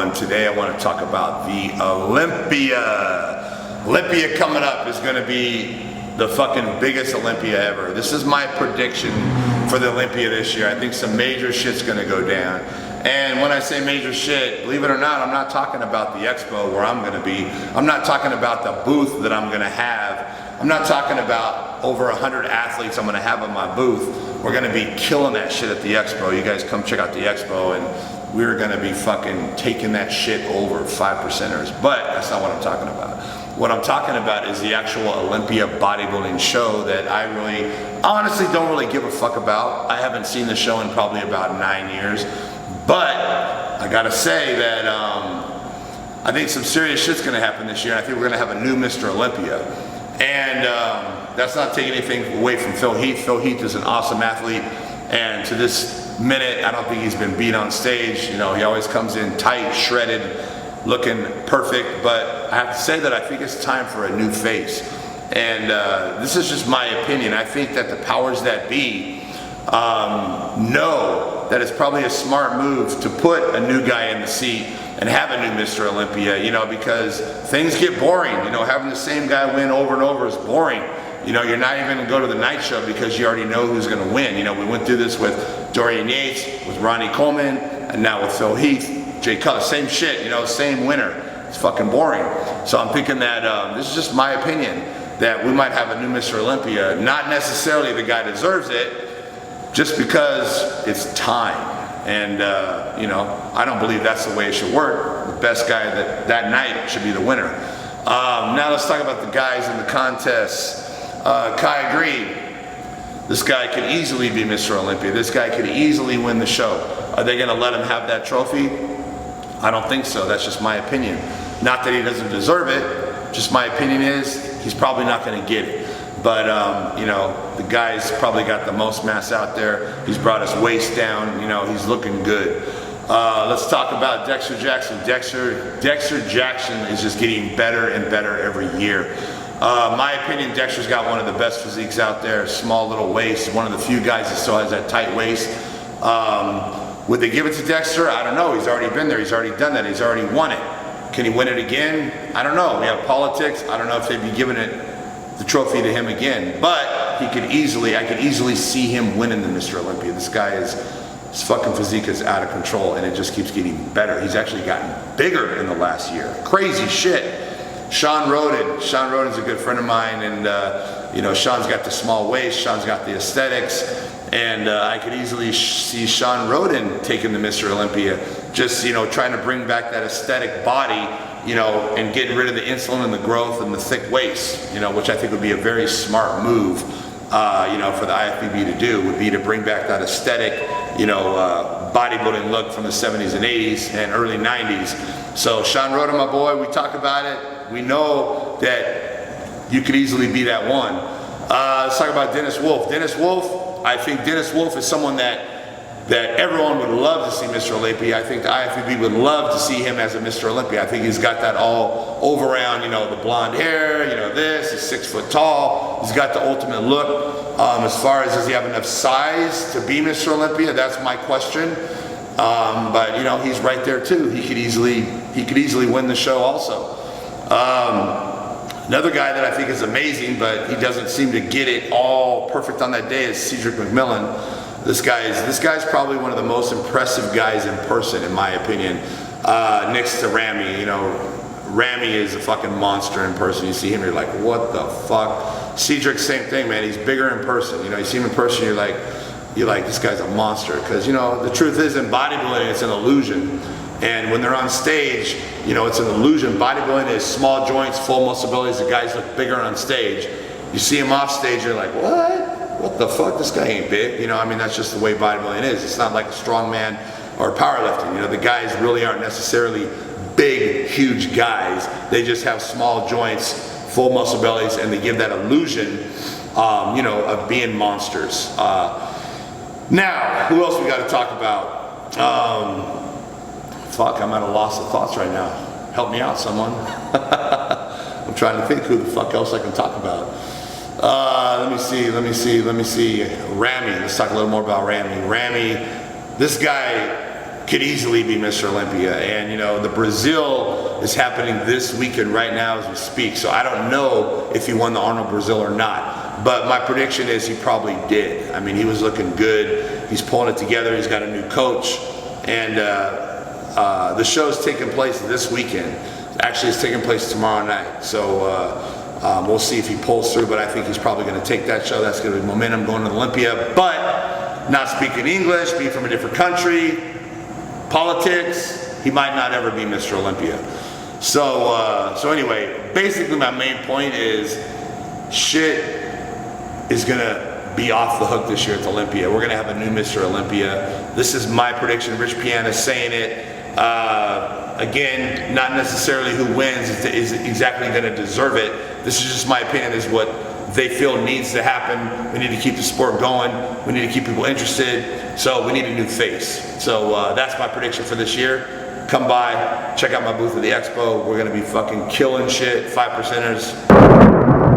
everyone. Today I want to talk about the Olympia. Olympia coming up is going to be the fucking biggest Olympia ever. This is my prediction for the Olympia this year. I think some major shit's going to go down. And when I say major shit, believe it or not, I'm not talking about the expo where I'm going to be. I'm not talking about the booth that I'm going to have. I'm not talking about over 100 athletes I'm going to have on my booth. We're going to be killing that shit at the expo. You guys come check out the expo and we're going to be fucking taking that shit over 5%ers. But that's not what I'm talking about. What I'm talking about is the actual Olympia bodybuilding show that I really, honestly don't really give a fuck about. I haven't seen the show in probably about 9 years. But I gotta say that I think some serious shit's gonna happen this year. I think we're gonna have a new Mr. Olympia. And that's not taking anything away from Phil Heath. Phil Heath is an awesome athlete. And to this minute, I don't think he's been beat on stage. You know, he always comes in tight, shredded, looking perfect. But I have to say that I think it's time for a new face. And this is just my opinion. I think that the powers that be know that it's probably a smart move to put a new guy in the seat and have a new Mr. Olympia, you know, because things get boring. You know, having the same guy win over and over is boring. You know, you're not even going to go to the night show because you already know who's going to win. You know, we went through this with Dorian Yates, with Ronnie Coleman, and now with Phil Heath, Jay Cutler, same shit, you know, same winner. It's fucking boring. So I'm thinking that this is just my opinion, that we might have a new Mr. Olympia. Not necessarily the guy deserves it, just because it's time. And you know, I don't believe that's the way it should work. The best guy that night should be the winner. Now let's talk about the guys in the contest. Kai Green, this guy could easily be Mr. Olympia. This guy could easily win the show. Are they gonna let him have that trophy? I don't think so. That's just my opinion. Not that he doesn't deserve it, just my opinion is he's probably not gonna get it. But you know, the guy's probably got the most mass out there. He's brought his waist down, you know, he's looking good. Let's talk about Dexter Jackson. Dexter Jackson is just getting better and better every year. My opinion, Dexter's got one of the best physiques out there. Small little waist, one of the few guys that still has that tight waist. Would they give it to Dexter? I don't know. He's already been there. He's already done that. He's already won it. Can he win it again? I don't know. We have politics. I don't know if they'd be giving the trophy to him again. But I could easily see him winning the Mr. Olympia. This guy his fucking physique is out of control and it just keeps getting better. He's actually gotten bigger in the last year. Crazy shit. Shawn Rhoden. Shawn Rhoden's a good friend of mine, and you know, Shawn's got the small waist, Shawn's got the aesthetics, and I could easily see Shawn Rhoden taking the Mr. Olympia, just, you know, trying to bring back that aesthetic body, you know, and getting rid of the insulin and the growth and the thick waist, you know, which I think would be a very smart move, you know, for the IFBB to do, would be to bring back that aesthetic, you know, bodybuilding look from the 70s and 80s and early 90s. So Shawn Rhoden, my boy, we talk about it. We know that you could easily be that one. Let's talk about Dennis Wolf. Dennis Wolf, I think Dennis Wolf is someone that everyone would love to see Mr. Olympia. I think the IFBB would love to see him as a Mr. Olympia. I think he's got that all over around, you know, the blonde hair, you know, this, he's 6 foot tall. He's got the ultimate look. As far as does he have enough size to be Mr. Olympia, that's my question. But you know, he's right there too. He could easily win the show also. Another guy that I think is amazing, but he doesn't seem to get it all perfect on that day, is Cedric McMillan. This guy's probably one of the most impressive guys in person, in my opinion, next to Ramy. You know, Ramy is a fucking monster in person. You see him, you're like, what the fuck? Cedric, same thing, man. He's bigger in person. You know, you see him in person, you're like, this guy's a monster. Because, you know, the truth is, in bodybuilding, it's an illusion. And when they're on stage, you know, it's an illusion. Bodybuilding is small joints, full muscle abilities. The guys look bigger on stage. You see him off stage, you're like, what the fuck? This guy ain't big. You know, I mean, that's just the way bodybuilding is. It's not like a strongman or powerlifting. You know, the guys really aren't necessarily big, huge guys. They just have small joints, full muscle bellies, and they give that illusion, you know, of being monsters. Now, who else we got to talk about? Fuck, I'm at a loss of thoughts right now. Help me out, someone. I'm trying to think who the fuck else I can talk about. Let me see. Ramy. Let's talk a little more about Ramy. Ramy, this guy could easily be Mr. Olympia. And you know, the Brazil is happening this weekend right now as we speak. So I don't know if he won the Arnold Brazil or not. But my prediction is he probably did. I mean, he was looking good. He's pulling it together. He's got a new coach. And the show's taking place this weekend. Actually, it's taking place tomorrow night. So we'll see if he pulls through, but I think he's probably going to take that show. That's going to be momentum going to Olympia. But not speaking English, being from a different country, politics, he might not ever be Mr. Olympia. So anyway, basically my main point is shit is going to be off the hook this year at Olympia. We're going to have a new Mr. Olympia. This is my prediction. Rich Piana saying it. Again, not necessarily who wins is exactly going to deserve it. This is just my opinion, is what they feel needs to happen. We need to keep the sport going. We need to keep people interested. So we need a new face. So that's my prediction for this year. Come by, check out my booth at the expo. We're going to be fucking killing shit. 5%ers.